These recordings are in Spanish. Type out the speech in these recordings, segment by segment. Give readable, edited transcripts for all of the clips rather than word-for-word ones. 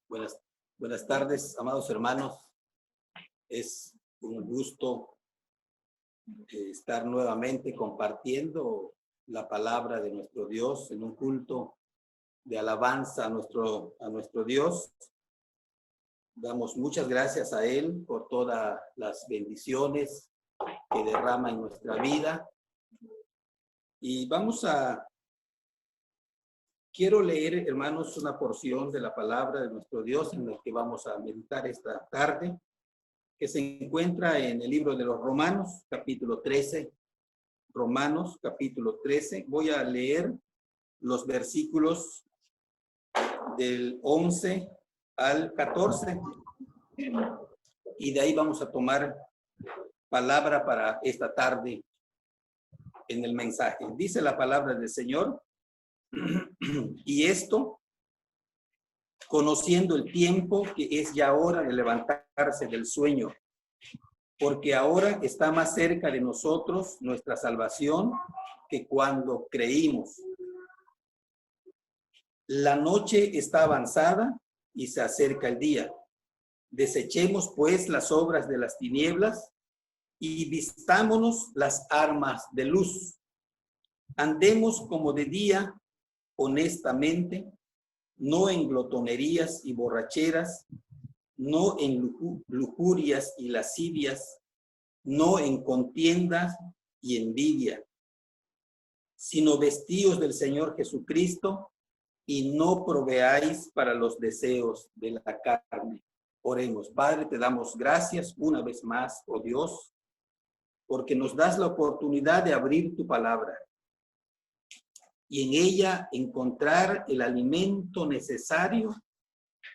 Buenas tardes, amados hermanos. Es un gusto estar nuevamente compartiendo la palabra de nuestro Dios en un culto de alabanza a nuestro Dios. Damos muchas gracias a Él por todas las bendiciones que derrama en nuestra vida. Y quiero leer, hermanos, una porción de la palabra de nuestro Dios en la que vamos a meditar esta tarde, que se encuentra en el libro de los Romanos, capítulo 13. Romanos, capítulo 13. Voy a leer los versículos del 11 al 14. Y de ahí vamos a tomar palabra para esta tarde en el mensaje. Dice la palabra del Señor: y esto, conociendo el tiempo, que es ya hora de levantarse del sueño, porque ahora está más cerca de nosotros nuestra salvación que cuando creímos. La noche está avanzada y se acerca el día. Desechemos pues las obras de las tinieblas y vistámonos las armas de luz. Andemos como de día, honestamente, no en glotonerías y borracheras, no en lujurias y lascivias, no en contiendas y envidia, sino vestíos del Señor Jesucristo y no proveáis para los deseos de la carne. Oremos. Padre, te damos gracias una vez más, oh Dios, porque nos das la oportunidad de abrir tu palabra y en ella encontrar el alimento necesario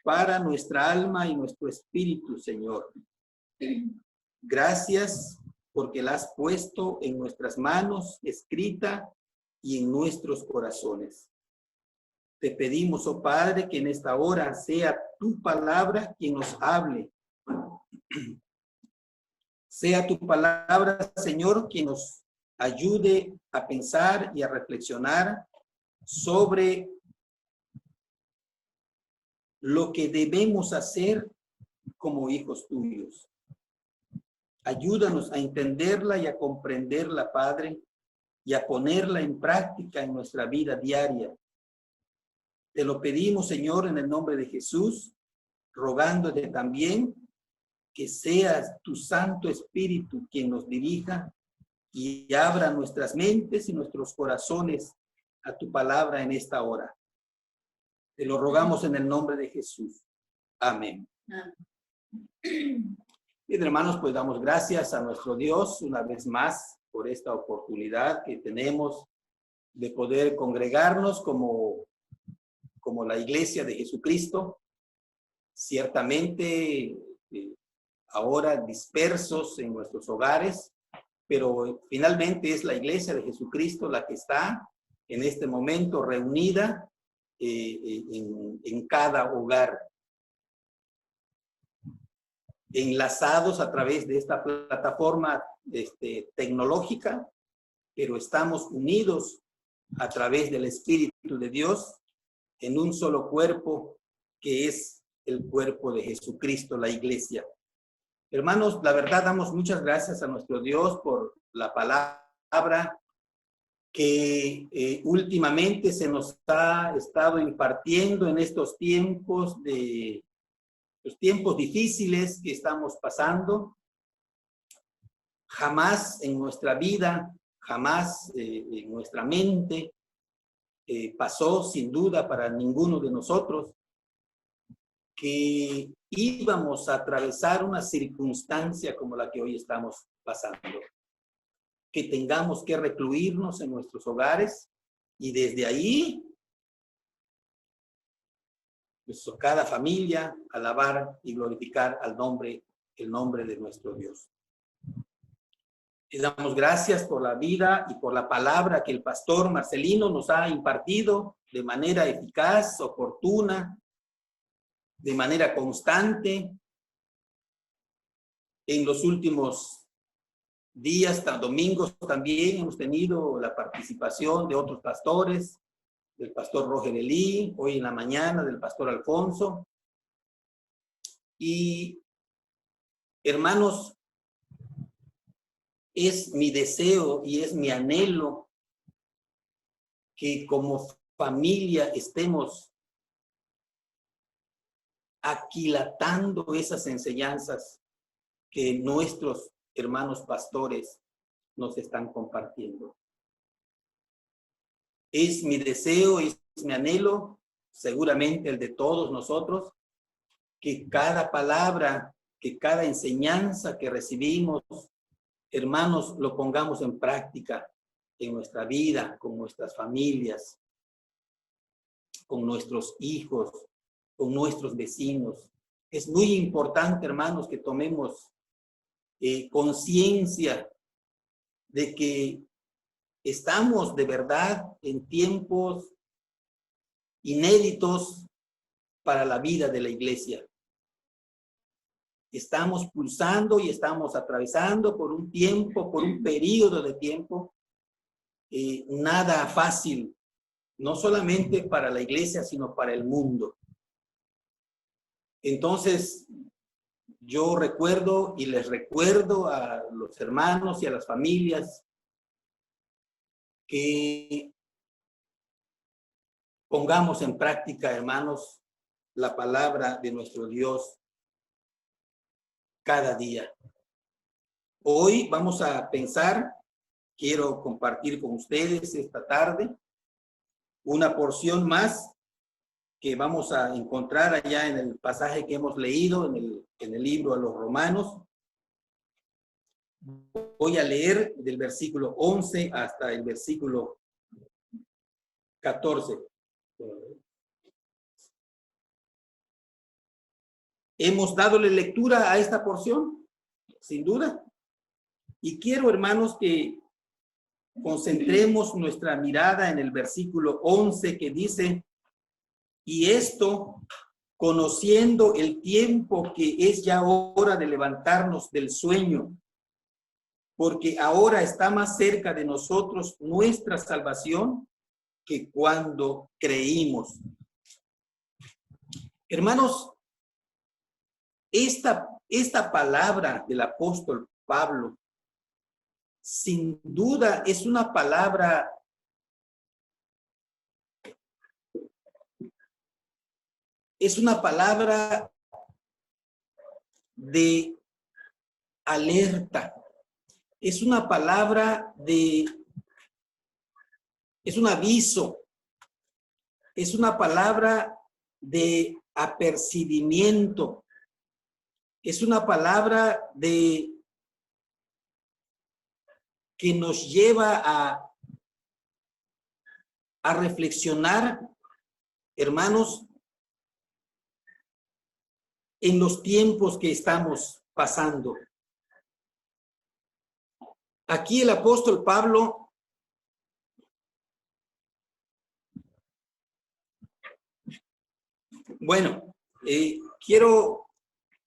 para nuestra alma y nuestro espíritu, Señor. Gracias porque la has puesto en nuestras manos, escrita y en nuestros corazones. Te pedimos, oh Padre, que en esta hora sea tu palabra quien nos hable. Sea tu palabra, Señor, quien nos ayude a pensar y a reflexionar sobre lo que debemos hacer como hijos tuyos. Ayúdanos a entenderla y a comprenderla, Padre, y a ponerla en práctica en nuestra vida diaria. Te lo pedimos, Señor, en el nombre de Jesús, rogándote también que seas tu Santo Espíritu quien nos dirija y abra nuestras mentes y nuestros corazones a tu palabra en esta hora. Te lo rogamos en el nombre de Jesús. Amén. Bien, hermanos, pues damos gracias a nuestro Dios una vez más por esta oportunidad que tenemos de poder congregarnos como la Iglesia de Jesucristo. Ciertamente, ahora dispersos en nuestros hogares, pero finalmente es la Iglesia de Jesucristo la que está en este momento reunida en cada hogar, enlazados a través de esta plataforma tecnológica, pero estamos unidos a través del Espíritu de Dios en un solo cuerpo, que es el cuerpo de Jesucristo, la Iglesia. Hermanos, la verdad damos muchas gracias a nuestro Dios por la palabra que últimamente se nos ha estado impartiendo en estos tiempos los tiempos difíciles que estamos pasando. Jamás en nuestra vida, jamás en nuestra mente pasó sin duda para ninguno de nosotros que íbamos a atravesar una circunstancia como la que hoy estamos pasando, que tengamos que recluirnos en nuestros hogares y desde ahí, pues, cada familia alabar y glorificar el nombre de nuestro Dios. Le damos gracias por la vida y por la palabra que el pastor Marcelino nos ha impartido de manera eficaz, oportuna, de manera constante. En los últimos días, domingos, también hemos tenido la participación de otros pastores, del pastor Roger Elí, hoy en la mañana del pastor Alfonso, Y hermanos, es mi deseo y es mi anhelo que como familia estemos aquilatando esas enseñanzas que nuestros hermanos pastores nos están compartiendo. Es mi deseo, es mi anhelo, seguramente el de todos nosotros, que cada palabra, que cada enseñanza que recibimos, hermanos, lo pongamos en práctica en nuestra vida, con nuestras familias, con nuestros hijos, con nuestros vecinos. Es muy importante, hermanos, que tomemos conciencia de que estamos de verdad en tiempos inéditos para la vida de la iglesia. Estamos pulsando y estamos atravesando por un tiempo, por un periodo de tiempo, nada fácil, no solamente para la iglesia, sino para el mundo. Entonces, yo recuerdo y les recuerdo a los hermanos y a las familias que pongamos en práctica, hermanos, la palabra de nuestro Dios cada día. Hoy vamos a pensar, quiero compartir con ustedes esta tarde una porción más que vamos a encontrar allá en el pasaje que hemos leído en el libro a los Romanos. Voy a leer del versículo 11 hasta el versículo 14. ¿Hemos dado lectura a esta porción? Sin duda. Y quiero, hermanos, que concentremos nuestra mirada en el versículo 11 que dice: y esto, conociendo el tiempo que es ya hora de levantarnos del sueño, porque ahora está más cerca de nosotros nuestra salvación que cuando creímos. Hermanos, esta palabra del apóstol Pablo, sin duda es una palabra de alerta. Es una palabra es un aviso, es una palabra de apercibimiento, es una palabra que nos lleva a reflexionar, hermanos, en los tiempos que estamos pasando. Aquí el apóstol Pablo quiero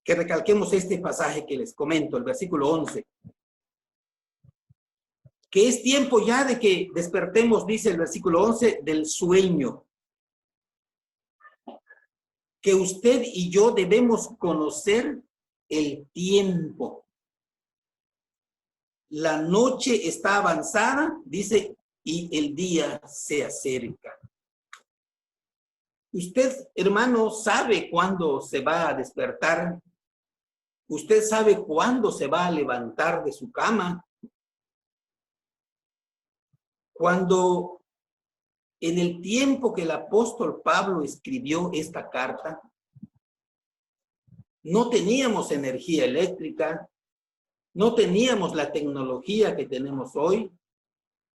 que recalquemos este pasaje que les comento, el versículo 11. Que es tiempo ya de que despertemos, dice el versículo 11, del sueño. Que usted y yo debemos conocer el tiempo. La noche está avanzada, dice, y el día se acerca. Usted, hermano, sabe cuándo se va a despertar. Usted sabe cuándo se va a levantar de su cama. Cuando en el tiempo que el apóstol Pablo escribió esta carta, no teníamos energía eléctrica, no teníamos la tecnología que tenemos hoy.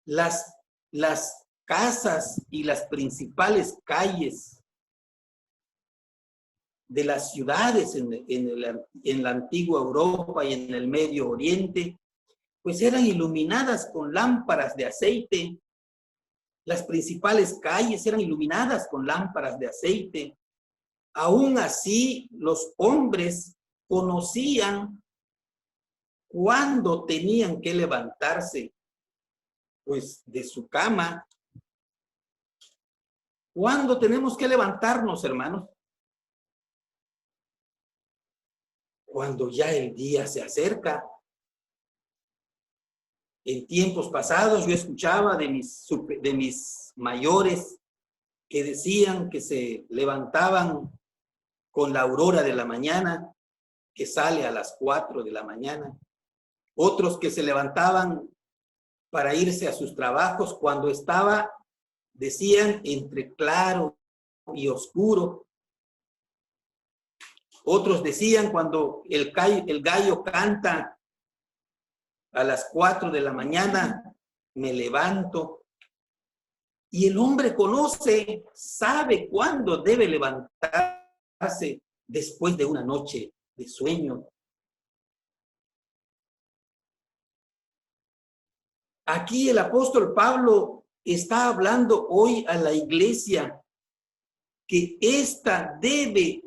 Las casas y las principales calles de las ciudades en la antigua Europa y en el Medio Oriente, pues eran iluminadas con lámparas de aceite. Las principales calles eran iluminadas con lámparas de aceite. Aún así, los hombres conocían cuándo tenían que levantarse, pues, de su cama. ¿Cuándo tenemos que levantarnos, hermanos? cuando ya el día se acerca. En tiempos pasados yo escuchaba de mis mayores que decían que se levantaban con la aurora de la mañana, que sale a las 4 de la mañana. Otros que se levantaban para irse a sus trabajos cuando estaba, decían, entre claro y oscuro. Otros decían cuando el gallo canta a las 4 de la mañana, me levanto. Y el hombre conoce, sabe cuándo debe levantarse después de una noche de sueño. Aquí el apóstol Pablo está hablando hoy a la iglesia que ésta debe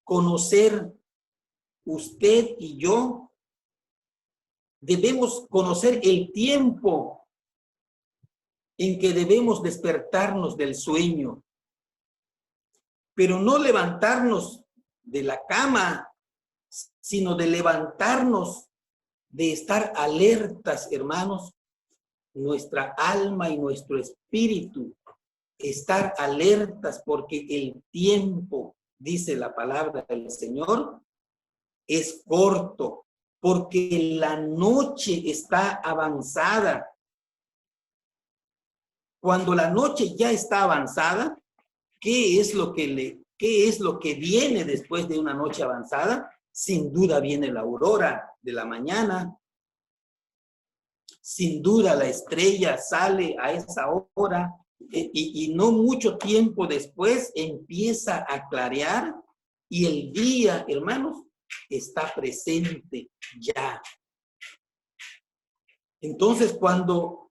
conocer, usted y yo, debemos conocer el tiempo en que debemos despertarnos del sueño, pero no levantarnos de la cama, sino de levantarnos, de estar alertas, hermanos, nuestra alma y nuestro espíritu, estar alertas porque el tiempo, dice la palabra del Señor, es corto, porque la noche está avanzada. Cuando la noche ya está avanzada, ¿qué es lo que viene después de una noche avanzada? Sin duda viene la aurora de la mañana. Sin duda la estrella sale a esa hora y no mucho tiempo después empieza a clarear y el día, hermanos, está presente ya. Entonces, cuando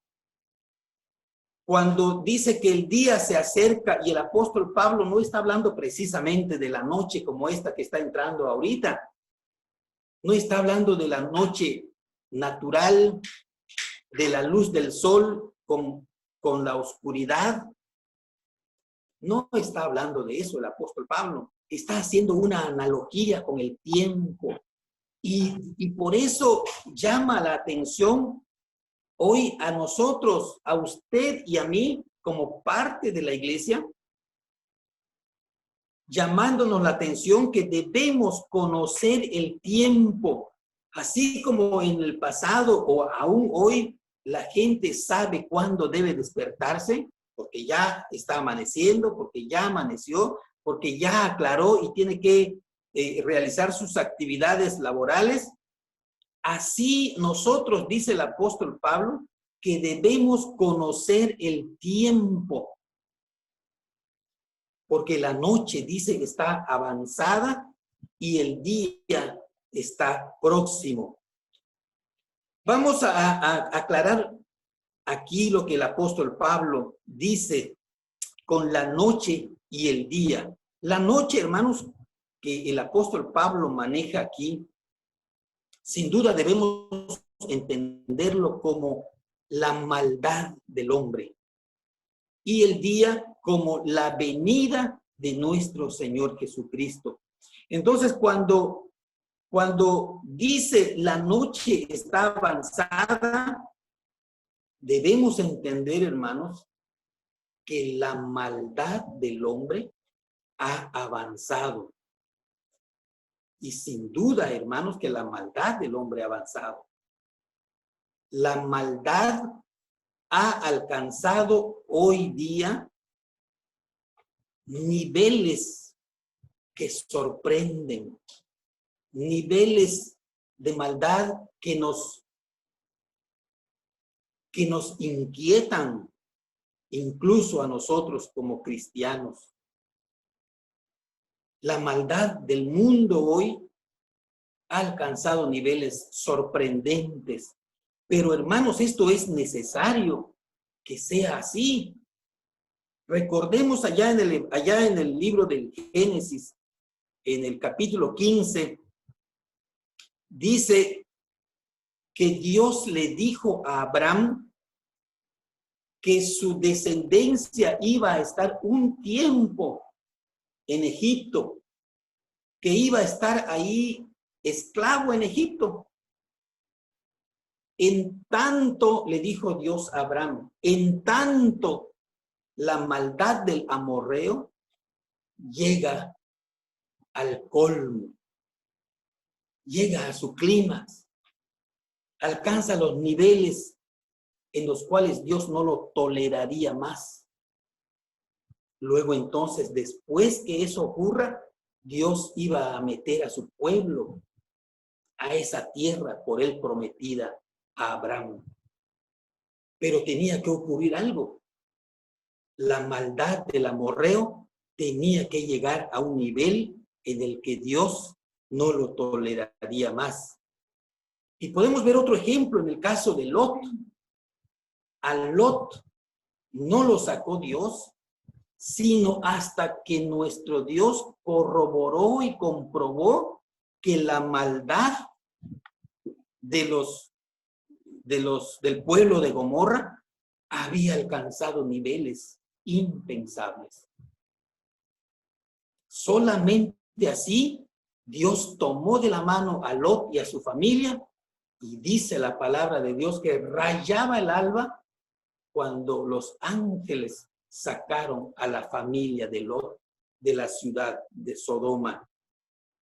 dice que el día se acerca y el apóstol Pablo no está hablando precisamente de la noche como esta que está entrando ahorita, no está hablando de la noche natural, de la luz del sol con la oscuridad. No está hablando de eso el apóstol Pablo. Está haciendo una analogía con el tiempo. Y por eso llama la atención hoy a nosotros, a usted y a mí, como parte de la iglesia, llamándonos la atención que debemos conocer el tiempo, así como en el pasado o aún hoy la gente sabe cuándo debe despertarse, porque ya está amaneciendo, porque ya amaneció, porque ya aclaró y tiene que realizar sus actividades laborales. Así nosotros, dice el apóstol Pablo, que debemos conocer el tiempo, porque la noche, dice, que está avanzada y el día está próximo. Vamos a aclarar aquí lo que el apóstol Pablo dice con la noche y el día. La noche, hermanos, que el apóstol Pablo maneja aquí, sin duda debemos entenderlo como la maldad del hombre y el día como la venida de nuestro Señor Jesucristo. Entonces, cuando dice la noche está avanzada, debemos entender, hermanos, que la maldad del hombre ha avanzado. Y sin duda, hermanos, que la maldad del hombre ha avanzado. La maldad ha alcanzado hoy día niveles que sorprenden, niveles de maldad que nos inquietan, incluso a nosotros como cristianos. La maldad del mundo hoy ha alcanzado niveles sorprendentes. Pero hermanos, esto es necesario que sea así. Recordemos allá en el libro del Génesis, en el capítulo 15, dice que Dios le dijo a Abraham que su descendencia iba a estar un tiempo en Egipto, que iba a estar ahí esclavo en Egipto. En tanto, le dijo Dios a Abraham, en tanto la maldad del amorreo llega al colmo, llega a su clímax, alcanza los niveles en los cuales Dios no lo toleraría más. Luego entonces, después que eso ocurra, Dios iba a meter a su pueblo a esa tierra por él prometida a Abraham. Pero tenía que ocurrir algo. La maldad del amorreo tenía que llegar a un nivel en el que Dios no lo toleraría más. Y podemos ver otro ejemplo en el caso de Lot. A Lot no lo sacó Dios, sino hasta que nuestro Dios corroboró y comprobó que la maldad del pueblo de Gomorra había alcanzado niveles impensables. Solamente así Dios tomó de la mano a Lot y a su familia, y dice la palabra de Dios que rayaba el alba cuando los ángeles sacaron a la familia de Lot de la ciudad de Sodoma.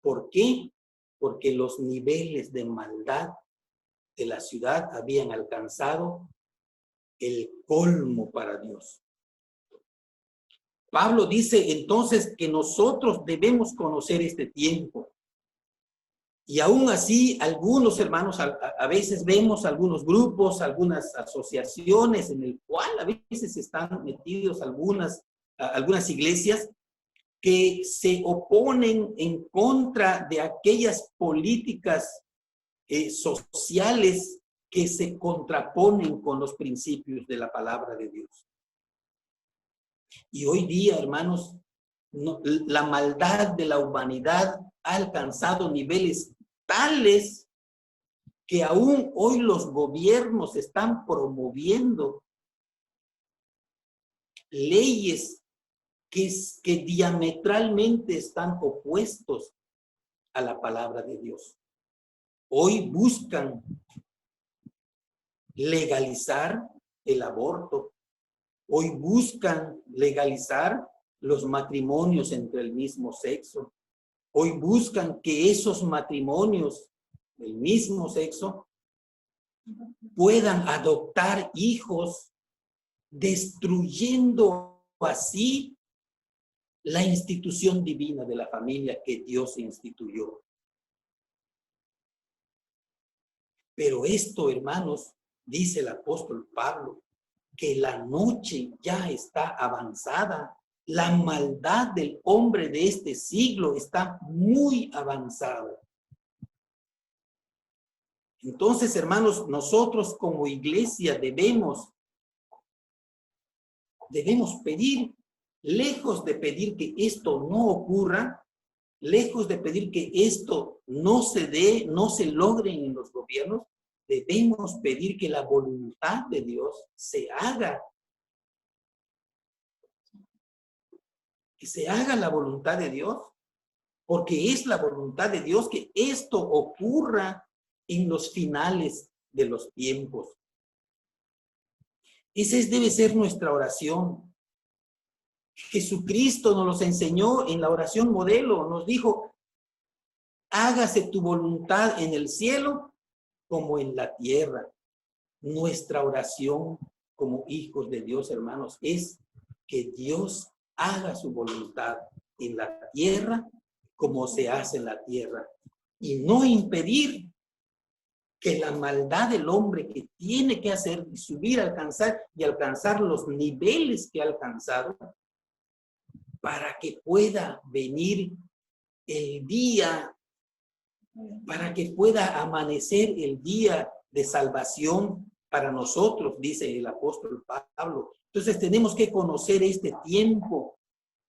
¿Por qué? Porque los niveles de maldad de la ciudad habían alcanzado el colmo para Dios. Pablo dice entonces que nosotros debemos conocer este tiempo. Y aún así, algunos hermanos, a veces vemos algunos grupos, algunas asociaciones en el cual a veces están metidos algunas iglesias que se oponen en contra de aquellas políticas sociales que se contraponen con los principios de la palabra de Dios. Y hoy día, hermanos, la maldad de la humanidad ha alcanzado niveles tales que aún hoy los gobiernos están promoviendo leyes que diametralmente están opuestos a la palabra de Dios. Hoy buscan legalizar el aborto. Hoy buscan legalizar los matrimonios entre el mismo sexo. Hoy buscan que esos matrimonios del mismo sexo puedan adoptar hijos, destruyendo así la institución divina de la familia que Dios instituyó. Pero esto, hermanos, dice el apóstol Pablo, que la noche ya está avanzada. La maldad del hombre de este siglo está muy avanzada. Entonces, hermanos, nosotros como iglesia debemos pedir, lejos de pedir que esto no ocurra, lejos de pedir que esto no se dé, no se logre en los gobiernos, debemos pedir que la voluntad de Dios se haga. Que se haga la voluntad de Dios, porque es la voluntad de Dios que esto ocurra en los finales de los tiempos. Esa debe ser nuestra oración. Jesucristo nos los enseñó en la oración modelo, nos dijo, hágase tu voluntad en el cielo como en la tierra. Nuestra oración como hijos de Dios, hermanos, es que Dios haga su voluntad en la tierra como se hace en la tierra, y no impedir que la maldad del hombre que tiene que hacer y subir, alcanzar los niveles que ha alcanzado, para que pueda venir el día, para que pueda amanecer el día de salvación para nosotros, dice el apóstol Pablo. Entonces tenemos que conocer este tiempo.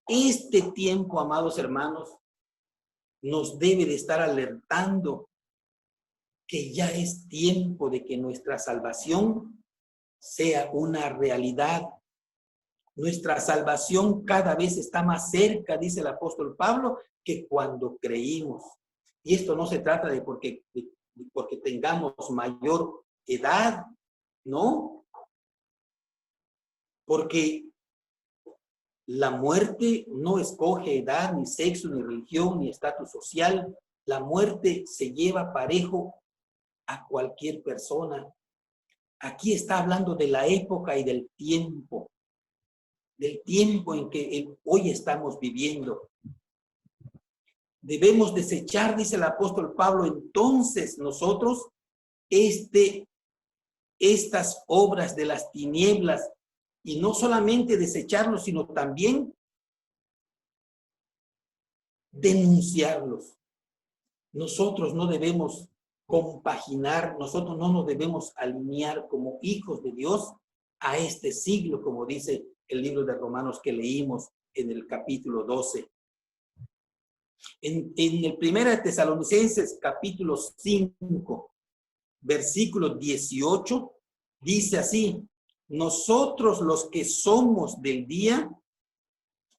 Este tiempo, amados hermanos, nos debe de estar alertando que ya es tiempo de que nuestra salvación sea una realidad Nuestra salvación cada vez está más cerca, dice el apóstol Pablo, que cuando creímos. Y esto no se trata de porque tengamos mayor edad, ¿no? Porque la muerte no escoge edad, ni sexo, ni religión, ni estatus social. La muerte se lleva parejo a cualquier persona. Aquí está hablando de la época y del tiempo en que hoy estamos viviendo. Debemos desechar, dice el apóstol Pablo, entonces nosotros estas obras de las tinieblas, y no solamente desecharlos, sino también denunciarlos. Nosotros no debemos compaginar, nosotros no nos debemos alinear como hijos de Dios a este siglo, como dice el libro de Romanos que leímos en el capítulo 12. En el 1 Tesalonicenses capítulo 5, versículo 18, dice así: nosotros los que somos del día,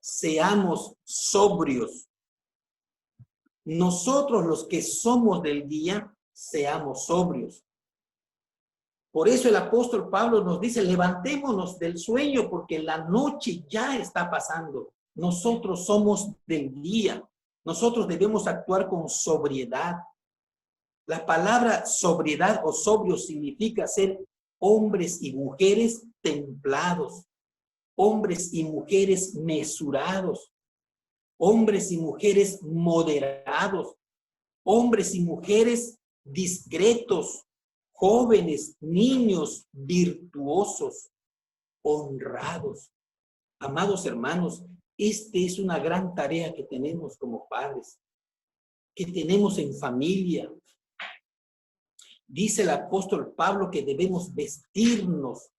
seamos sobrios. Nosotros los que somos del día, seamos sobrios. Por eso el apóstol Pablo nos dice, levantémonos del sueño porque la noche ya está pasando. Nosotros somos del día. Nosotros debemos actuar con sobriedad. La palabra sobriedad o sobrio significa ser hombres y mujeres templados, hombres y mujeres mesurados, hombres y mujeres moderados, hombres y mujeres discretos, jóvenes, niños, virtuosos, honrados. Amados hermanos, esta es una gran tarea que tenemos como padres, que tenemos en familia. Dice el apóstol Pablo que debemos vestirnos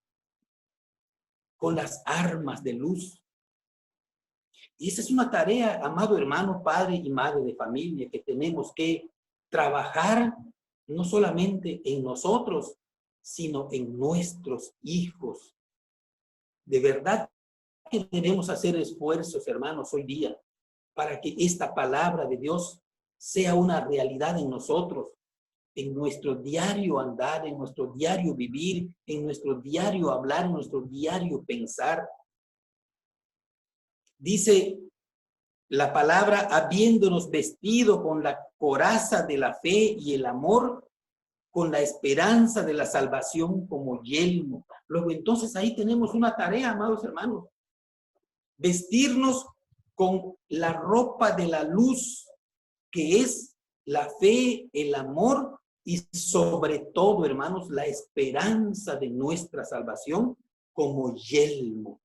con las armas de luz. Y esa es una tarea, amado hermano, padre y madre de familia, que tenemos que trabajar no solamente en nosotros, sino en nuestros hijos. De verdad que debemos hacer esfuerzos, hermanos, hoy día, para que esta palabra de Dios sea una realidad en nosotros, en nuestro diario andar, en nuestro diario vivir, en nuestro diario hablar, en nuestro diario pensar. Dice la palabra, habiéndonos vestido con la coraza de la fe y el amor, con la esperanza de la salvación como yelmo. Luego, entonces ahí tenemos una tarea, amados hermanos. Vestirnos con la ropa de la luz, que es la fe, el amor y sobre todo, hermanos, la esperanza de nuestra salvación como yelmo.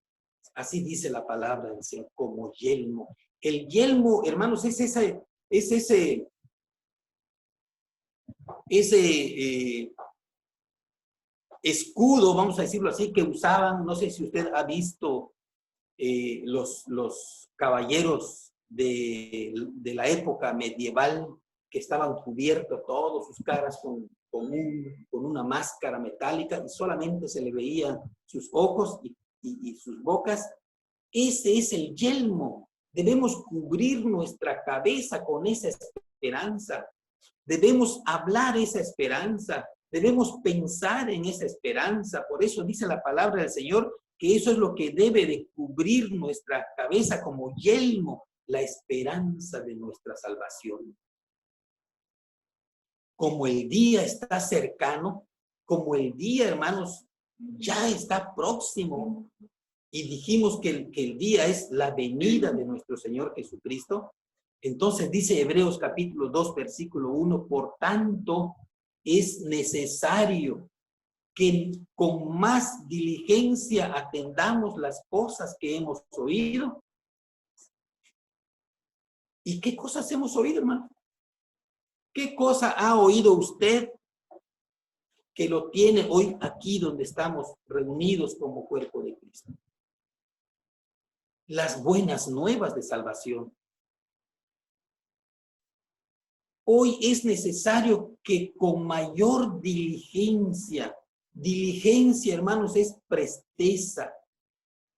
Así dice la palabra del Señor, como yelmo. El yelmo, hermanos, es ese escudo, vamos a decirlo así, que usaban, no sé si usted ha visto los caballeros de la época medieval, que estaban cubiertos todos sus caras con una máscara metálica y solamente se le veían sus ojos y sus bocas. Ese es el yelmo. Debemos cubrir nuestra cabeza con esa esperanza. Debemos hablar esa esperanza. Debemos pensar en esa esperanza. Por eso dice la palabra del Señor que eso es lo que debe de cubrir nuestra cabeza como yelmo, la esperanza de nuestra salvación. Como el día está cercano, como el día, hermanos, ya está próximo, y dijimos que el día es la venida de nuestro Señor Jesucristo, entonces dice Hebreos capítulo 2, versículo 1, por tanto, es necesario que con más diligencia atendamos las cosas que hemos oído. ¿Y qué cosas hemos oído, hermano? ¿Qué cosa ha oído usted que lo tiene hoy aquí donde estamos reunidos como cuerpo de Cristo? Las buenas nuevas de salvación. Hoy es necesario que con mayor diligencia, hermanos, es presteza,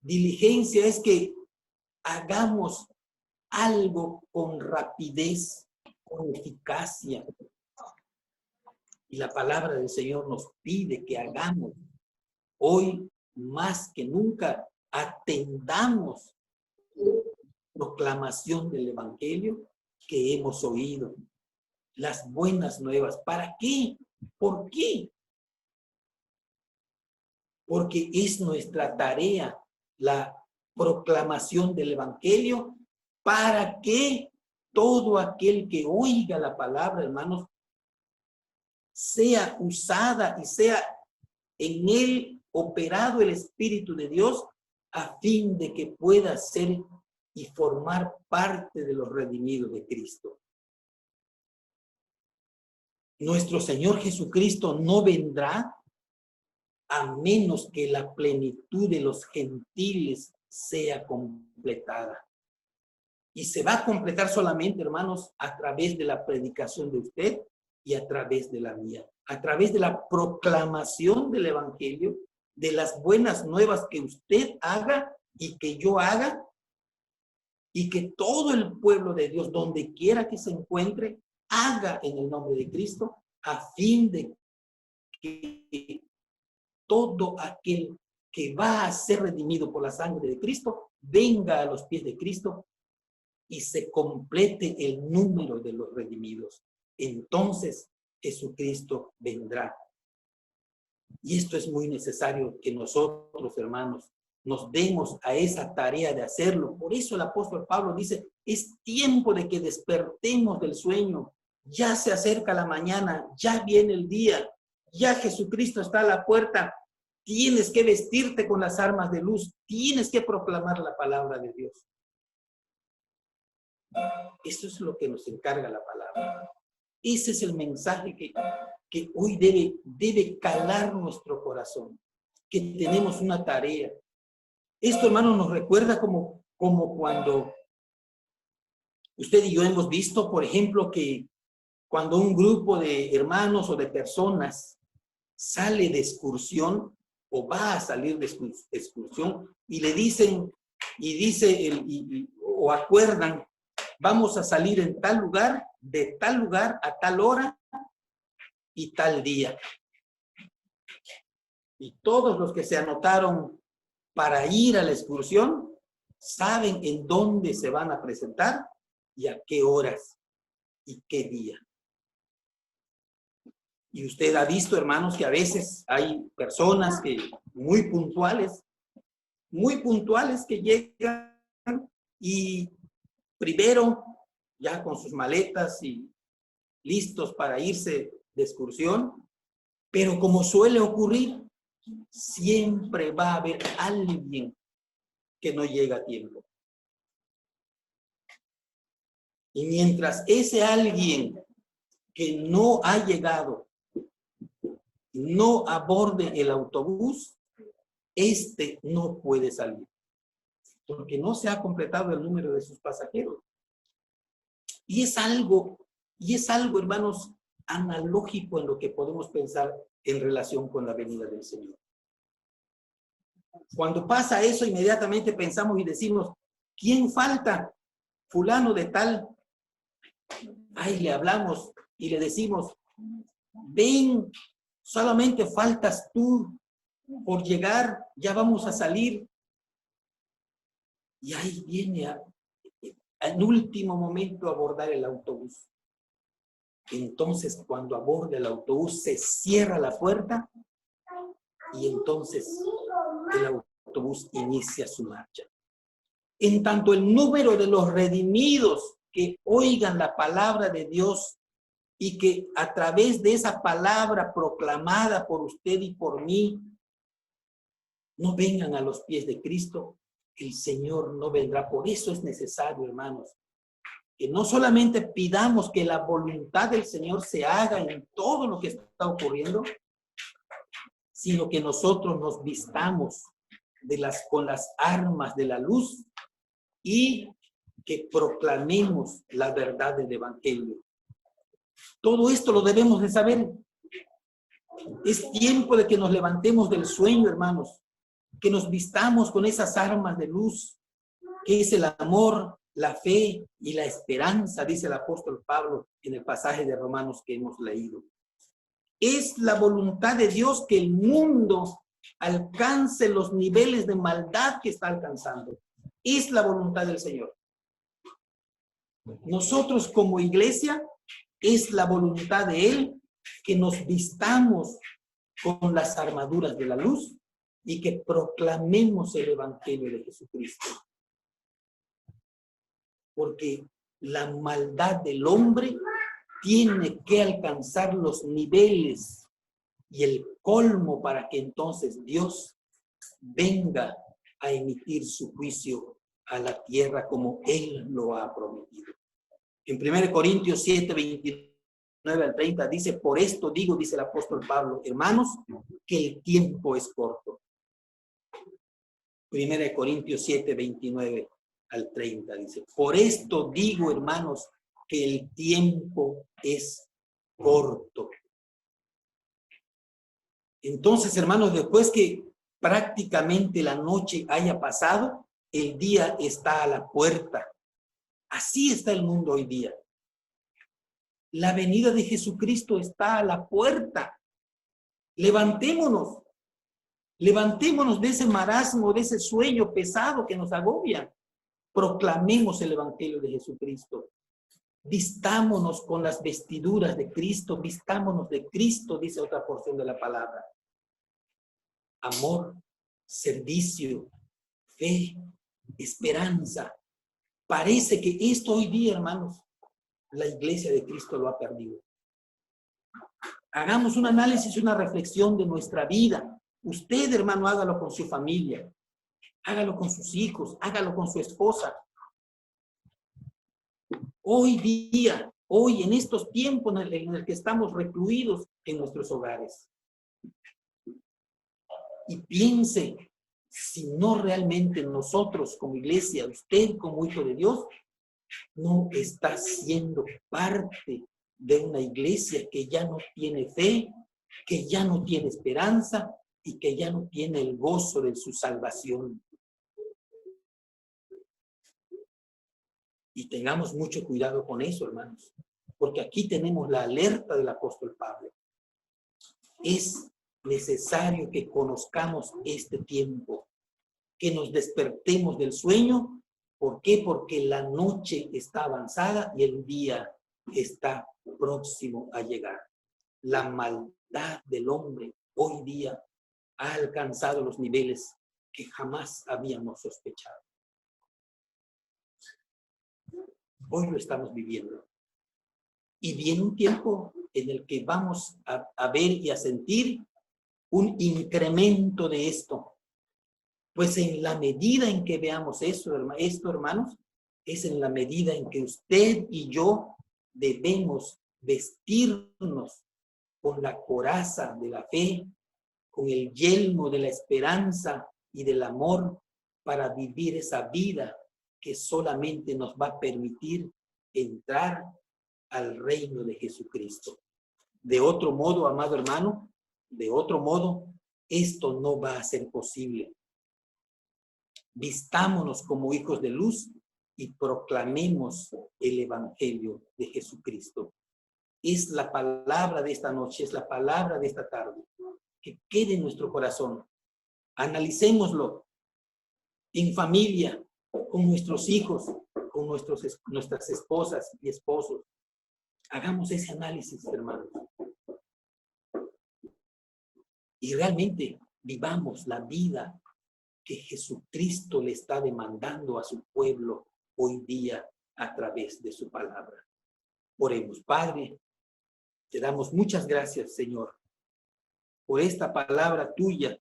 Diligencia es que hagamos algo con rapidez, con eficacia. Y la palabra del Señor nos pide que hagamos hoy más que nunca, atendamos proclamación del Evangelio que hemos oído. Las buenas nuevas. ¿Para qué? ¿Por qué? Porque es nuestra tarea la proclamación del Evangelio para que todo aquel que oiga la palabra, hermanos, sea usada y sea en él operado el Espíritu de Dios a fin de que pueda ser y formar parte de los redimidos de Cristo. Nuestro Señor Jesucristo no vendrá a menos que la plenitud de los gentiles sea completada. Y se va a completar solamente, hermanos, a través de la predicación de usted y a través de la mía. A través de la proclamación del Evangelio, de las buenas nuevas que usted haga y que yo haga, y que todo el pueblo de Dios, donde quiera que se encuentre, haga en el nombre de Cristo, a fin de que todo aquel que va a ser redimido por la sangre de Cristo, venga a los pies de Cristo y se complete el número de los redimidos. Entonces Jesucristo vendrá. Y esto es muy necesario que nosotros, hermanos, nos demos a esa tarea de hacerlo. Por eso el apóstol Pablo dice, es tiempo de que despertemos del sueño. Ya se acerca la mañana, ya viene el día, ya Jesucristo está a la puerta. Tienes que vestirte con las armas de luz, tienes que proclamar la palabra de Dios. Eso es lo que nos encarga la palabra. Ese es el mensaje que hoy debe calar nuestro corazón, que tenemos una tarea. Esto, hermano, nos recuerda como cuando usted y yo hemos visto, por ejemplo, que cuando un grupo de hermanos o de personas sale de excursión o va a salir de excursión y le dicen, o acuerdan, vamos a salir en tal lugar, de tal lugar a tal hora y tal día. Y todos los que se anotaron para ir a la excursión saben en dónde se van a presentar y a qué horas y qué día. Y usted ha visto, hermanos, que a veces hay personas que muy puntuales que llegan y primero ya con sus maletas y listos para irse de excursión, pero como suele ocurrir, siempre va a haber alguien que no llega a tiempo. Y mientras ese alguien que no ha llegado no aborde el autobús, este no puede salir, porque no se ha completado el número de sus pasajeros. Y es algo, hermanos, analógico en lo que podemos pensar en relación con la venida del Señor. Cuando pasa eso, inmediatamente pensamos y decimos, ¿quién falta? Fulano de tal. Ahí le hablamos y le decimos, ven, solamente faltas tú por llegar, ya vamos a salir. Y ahí viene al último momento a abordar el autobús. Entonces, cuando aborda el autobús, se cierra la puerta y entonces el autobús inicia su marcha. En tanto, el número de los redimidos que oigan la palabra de Dios y que a través de esa palabra proclamada por usted y por mí, no vengan a los pies de Cristo, el Señor no vendrá. Por eso es necesario, hermanos, que no solamente pidamos que la voluntad del Señor se haga en todo lo que está ocurriendo, sino que nosotros nos vistamos con las armas de la luz y que proclamemos la verdad del Evangelio. Todo esto lo debemos de saber. Es tiempo de que nos levantemos del sueño, hermanos. que nos vistamos con esas armas de luz, que es el amor, la fe y la esperanza, dice el apóstol Pablo en el pasaje de Romanos que hemos leído. Es la voluntad de Dios que el mundo alcance los niveles de maldad que está alcanzando. Es la voluntad del Señor. Nosotros como iglesia, es la voluntad de Él que nos vistamos con las armaduras de la luz y que proclamemos el Evangelio de Jesucristo. Porque la maldad del hombre tiene que alcanzar los niveles y el colmo para que entonces Dios venga a emitir su juicio a la tierra como Él lo ha prometido. En 1 Corintios 7, 29 al 30 dice, por esto digo, dice el apóstol Pablo, hermanos, que el tiempo es corto. 1 Corintios 7, 29 al 30 dice, por esto digo, hermanos, que el tiempo es corto. Entonces, hermanos, después que prácticamente la noche haya pasado, el día está a la puerta. Así está el mundo hoy día. La venida de Jesucristo está a la puerta. Levantémonos. Levantémonos de ese marasmo, de ese sueño pesado que nos agobia. Proclamemos el Evangelio de Jesucristo. Vistámonos con las vestiduras de Cristo, vistámonos de Cristo, dice otra porción de la palabra. Amor, servicio, fe, esperanza. Parece que esto hoy día, hermanos, la iglesia de Cristo lo ha perdido. Hagamos un análisis y una reflexión de nuestra vida. Usted, hermano, hágalo con su familia, hágalo con sus hijos, hágalo con su esposa. Hoy día, hoy en estos tiempos en el que estamos recluidos en nuestros hogares. Y piense, si no realmente nosotros como iglesia, usted como hijo de Dios, no está siendo parte de una iglesia que ya no tiene fe, que ya no tiene esperanza y que ya no tiene el gozo de su salvación. Y tengamos mucho cuidado con eso, hermanos, porque aquí tenemos la alerta del apóstol Pablo. Es necesario que conozcamos este tiempo, que nos despertemos del sueño. ¿Por qué? Porque la noche está avanzada y el día está próximo a llegar. La maldad del hombre hoy día ha alcanzado los niveles que jamás habíamos sospechado. Hoy lo estamos viviendo. Y viene un tiempo en el que vamos a ver y a sentir un incremento de esto. Pues en la medida en que veamos esto, hermanos, es en la medida en que usted y yo debemos vestirnos con la coraza de la fe, con el yelmo de la esperanza y del amor para vivir esa vida que solamente nos va a permitir entrar al reino de Jesucristo. De otro modo, amado hermano, de otro modo, esto no va a ser posible. Vistámonos como hijos de luz y proclamemos el Evangelio de Jesucristo. Es la palabra de esta noche, es la palabra de esta tarde. Que quede en nuestro corazón. Analicémoslo en familia, con nuestros hijos, con nuestras esposas y esposos. Hagamos ese análisis, hermanos. Y realmente vivamos la vida que Jesucristo le está demandando a su pueblo hoy día a través de su palabra. Oremos. Padre, te damos muchas gracias, Señor, por esta palabra tuya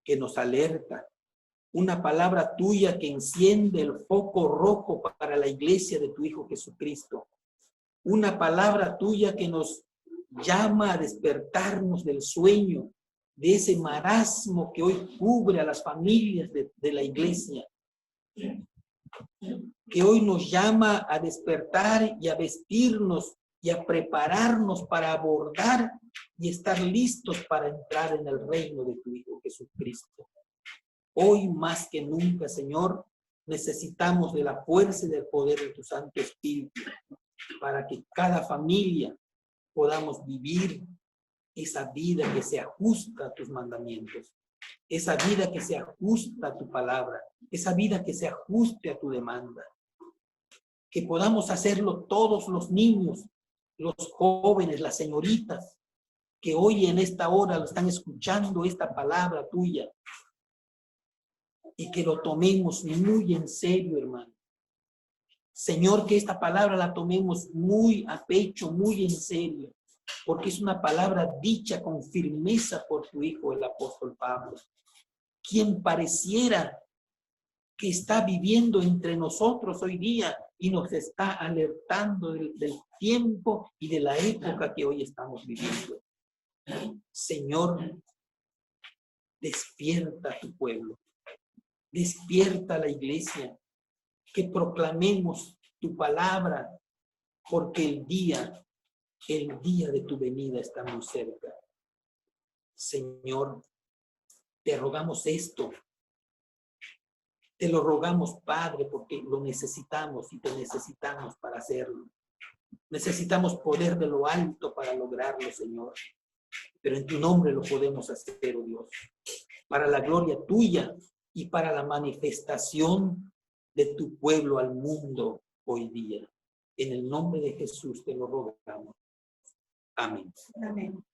que nos alerta, una palabra tuya que enciende el foco rojo para la iglesia de tu Hijo Jesucristo, una palabra tuya que nos llama a despertarnos del sueño, de ese marasmo que hoy cubre a las familias de la iglesia, que hoy nos llama a despertar y a vestirnos y a prepararnos para abordar y estar listos para entrar en el reino de tu Hijo Jesucristo. Hoy más que nunca, Señor, necesitamos de la fuerza y del poder de tu Santo Espíritu para que cada familia podamos vivir esa vida que se ajusta a tus mandamientos, esa vida que se ajusta a tu palabra, esa vida que se ajuste a tu demanda. Que podamos hacerlo todos los niños, los jóvenes, las señoritas, que hoy en esta hora lo están escuchando esta palabra tuya, y que lo tomemos muy en serio, hermano. Señor, que esta palabra la tomemos muy a pecho, muy en serio, porque es una palabra dicha con firmeza por tu Hijo, el apóstol Pablo, quien pareciera que está viviendo entre nosotros hoy día y nos está alertando del tiempo y de la época que hoy estamos viviendo. Señor, despierta a tu pueblo, despierta a la iglesia, que proclamemos tu palabra, porque el día de tu venida está muy cerca. Señor, te rogamos esto. Te lo rogamos, Padre, porque lo necesitamos y te necesitamos para hacerlo. Necesitamos poder de lo alto para lograrlo, Señor. Pero en tu nombre lo podemos hacer, oh Dios. Para la gloria tuya y para la manifestación de tu pueblo al mundo hoy día. En el nombre de Jesús te lo rogamos. Amén. Amén.